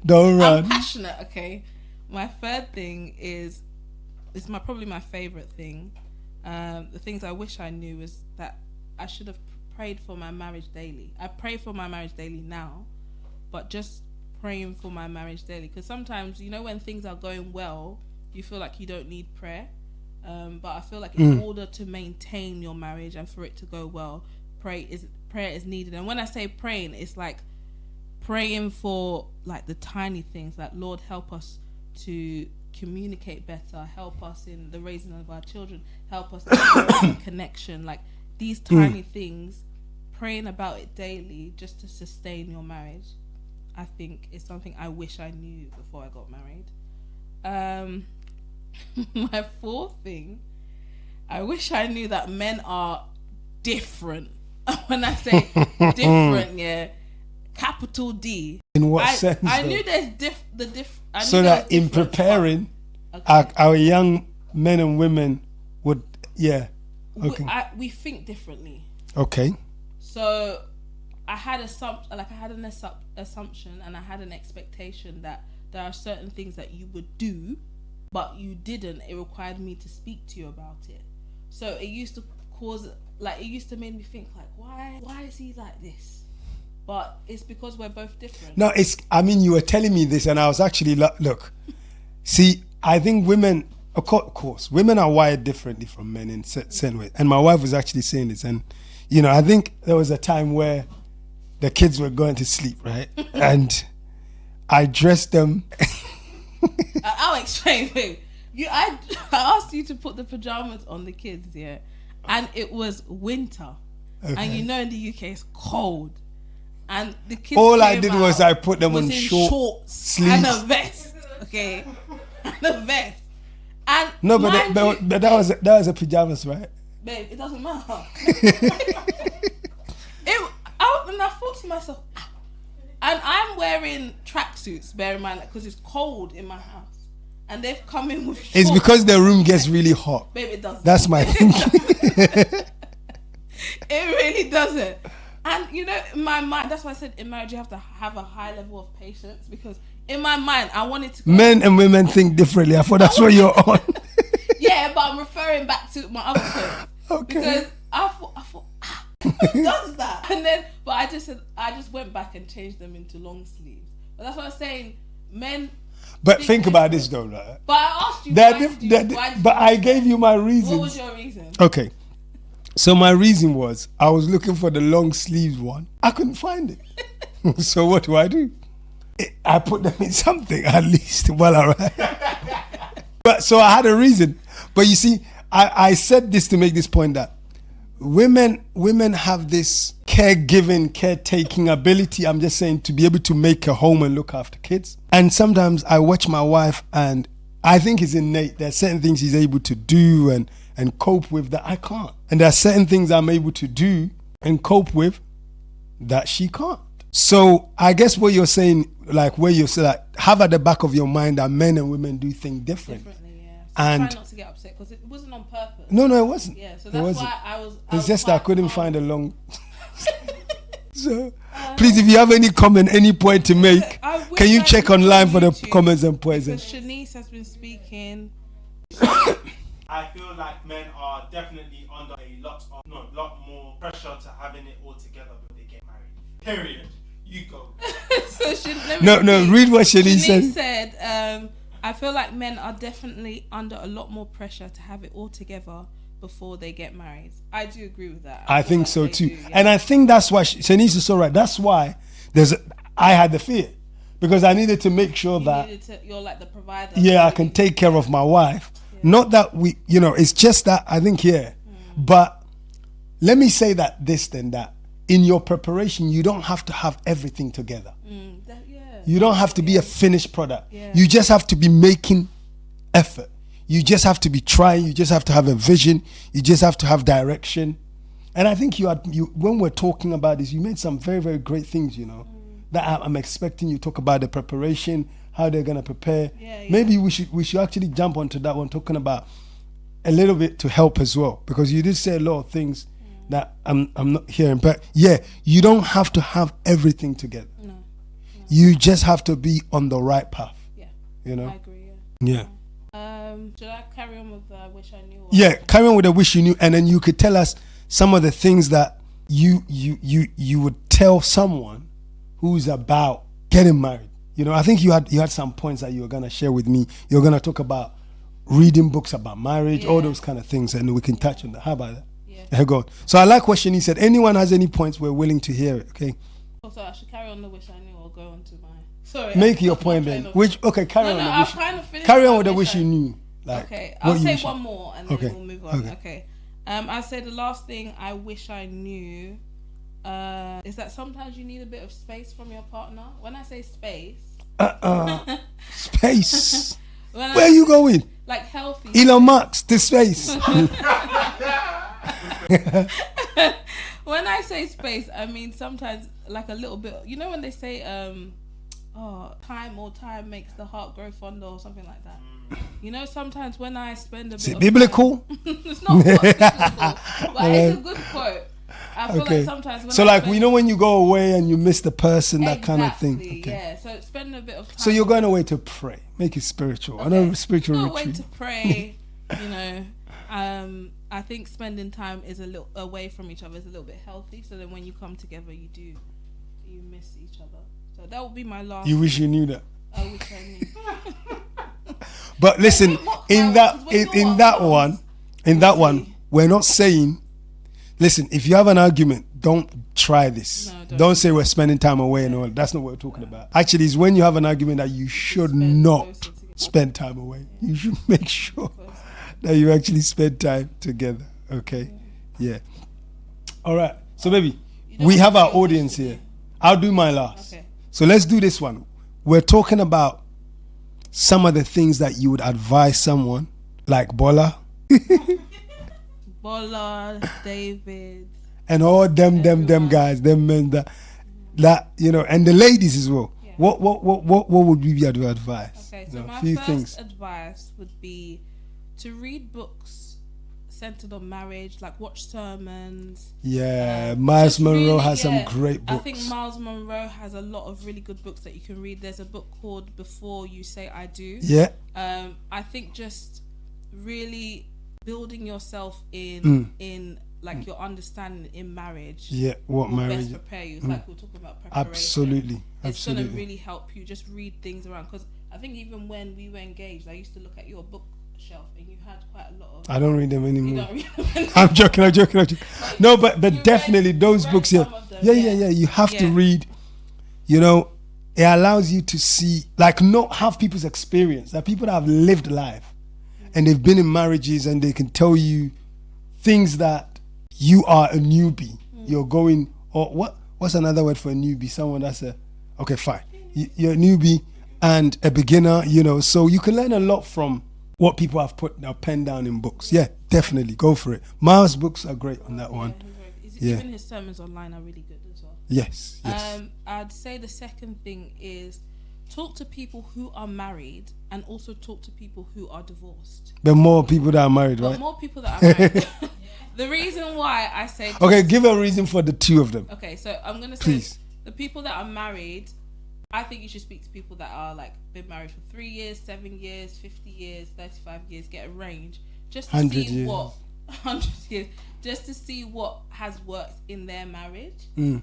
Don't run. I'm passionate, okay? My third thing is probably my favourite thing. The things I wish I knew is that I should have prayed for my marriage daily. I pray for my marriage daily now, but just praying for my marriage daily. Because sometimes, when things are going well, you feel like you don't need prayer. But I feel like in order to maintain your marriage and for it to go well, prayer is needed. And when I say praying, it's like praying for like the tiny things, like Lord, help us to communicate better, help us in the raising of our children, help us in connection, like these tiny things, praying about it daily just to sustain your marriage, I think is something I wish I knew before I got married. My fourth thing, I wish I knew that men are different. When I say different, yeah, capital D. In what sense? I knew there's so that in preparing, our young men and women would, yeah. Okay. We think differently. Okay. So I had an assumption and I had an expectation that there are certain things that you would do, but you didn't. It required me to speak to you about it. So it used to make me think like, why is he like this? But it's because we're both different. No, you were telling me this and I was actually, look, see, I think women, of course, women are wired differently from men in certain ways. And my wife was actually saying this. And, I think there was a time where the kids were going to sleep, right? And I dressed them. I'll explain. I asked you to put the pajamas on the kids, yeah? And it was winter. Okay. And in the UK it's cold. And the kids all I did was I put them on shorts, sleeves. And a vest. Okay. And a vest. And no, but that was a pajamas, right? Babe, it doesn't matter. And I thought to myself, and I'm wearing tracksuits, bear in mind, because it's cold in my house. And they've come in with shorts. It's because the room gets really hot. Babe, it doesn't. That's my thinking. It really doesn't. And in my mind, that's why I said in marriage you have to have a high level of patience, because in my mind I wanted to men and women think differently. I thought that's what you're on. Yeah, but I'm referring back to my other point. Okay. Because I thought who does that? And then but I just went back and changed them into long sleeves. But that's what I was saying, men. But think about this though, right? But I asked you but I gave you my reasons. What was your reason? Okay. So my reason was I was looking for the long sleeves one. I couldn't find it. So what do? I put them in something at least while I ride. But so I had a reason. But you see, I said this to make this point that women have this caretaking ability, I'm just saying, to be able to make a home and look after kids. And sometimes I watch my wife and I think it's innate. There are certain things she's able to do and cope with that I can't. And there are certain things I'm able to do and cope with that she can't. So I guess what you're saying, like where you say that, have at the back of your mind that men and women do things differently. Yeah. So and try not to get upset because it wasn't on purpose. No, it wasn't. Yeah, so that's why I was. It's just that I couldn't find a long. So please, if you have any comment, any point to make, can you check online for the comments and points? Shanice has been speaking. I feel like men are definitely under a lot more pressure to having it all together when they get married. Period. You go. Read what Shanice said. Shanice said, I feel like men are definitely under a lot more pressure to have it all together before they get married. I do agree with that. I think so too. Do, yeah. And I think that's why Shanice is so right. That's why I had the fear. Because I needed to make sure you're like the provider. Yeah, I can take care of my wife. Yeah. Not that it's just that I think, But let me say that in your preparation, you don't have to have everything together. You don't have to be a finished product. Yeah. You just have to be making effort. You just have to be trying. You just have to have a vision. You just have to have direction. And I think when we're talking about this, you made some very, very great things, that I'm expecting you to talk about the preparation, how they're going to prepare. Yeah. Maybe we should actually jump onto that one, talking about a little bit to help as well, because you did say a lot of things that I'm not hearing. But yeah, you don't have to have everything together. No. You just have to be on the right path. Yeah. You know? I agree. Yeah. Should I carry on with the I wish I knew? Or Yeah, carry on with the wish you knew, and then you could tell us some of the things that you would tell someone who's about getting married. You know, I think you had some points that you were gonna share with me. You're gonna talk about reading books about marriage, all those kind of things, and we can touch on that. How about that? Yeah. Go on. So I like what Shani said. Anyone has any points, we're willing to hear it. Okay. So I should carry on the wish I knew or go on to my. Sorry. Make your point then. Carry on. I'll kind of finish. Carry on with the wish you knew. Like, okay, I'll what say you wish one more and then Okay. we'll move on. Okay. I'll say the last thing I wish I knew is that sometimes you need a bit of space from your partner. When I say space, space. Where are you going? Like healthy. Elon Musk to space. When I say space, I mean sometimes like a little bit. You know when they say, time makes the heart grow fonder or something like that. You know, sometimes when I spend a bit Is it of biblical? time, it's not biblical, but it's a good quote. I feel like sometimes when so I like spend, we know when you go away and you miss the person, that kind of thing. Exactly, Okay. yeah. So spending a bit of time. So you're going away to pray, make it spiritual. I know spiritual Go away retreat. to pray. You know, I think spending time is a little away from each other is a little bit healthy. So then when you come together, you miss each other. So that would be my last. You wish you knew that. I wish I knew. But listen, in that one, we're not saying. Listen, if you have an argument, don't try this. No, don't say we're spending time away and all. That's not what we're talking about. Actually, it's when you have an argument that you should not spend time away. You should make sure that you actually spend time together. Okay? Yeah. All right. So, baby, we have our audience here. I'll do my last. Okay. So let's do this one. We're talking about some of the things that you would advise someone, like Bola. Bola, David, and all them guys, them men that you know, and the ladies as well. Yeah. What would be your advice? Okay, so you know, my first advice would be to read books centered on marriage, like watch sermons. Yeah, Miles Monroe has some great books. I think Miles Monroe has a lot of really good books that you can read. There's a book called Before You Say I Do. Yeah. I think just really building yourself in like your understanding in marriage. Yeah, what will marriage? Best prepare you. It's like we're talking about preparation. Absolutely. It's gonna really help you. Just read things around, because I think even when we were engaged, I used to look at your bookshelf and you had quite a lot of. I don't read them anymore. You don't read them anymore. I'm joking. No, but definitely those books. Yeah. Yeah. You have to read. You know, it allows you to see, like, not have people's experience. That people that have lived life. And they've been in marriages and they can tell you things that you are a newbie. You're going, or what's another word for a newbie? Someone that's okay, fine. You're a newbie and a beginner, you know, so you can learn a lot from what people have put their pen down in books. Yeah, definitely. Go for it. Miles' books are great on that one. Even his sermons online are really good as well. Yes. I'd say the second thing is talk to people who are married and also talk to people who are divorced. But more people that are married, right? More people that are married. The reason why I say... Okay, give a reason for the two of them. Okay, so I'm going to say the people that are married, I think you should speak to people that are like been married for 3 years, 7 years, 50 years, 35 years, get a range. Just to see what... 100 years. Just to see what has worked in their marriage. And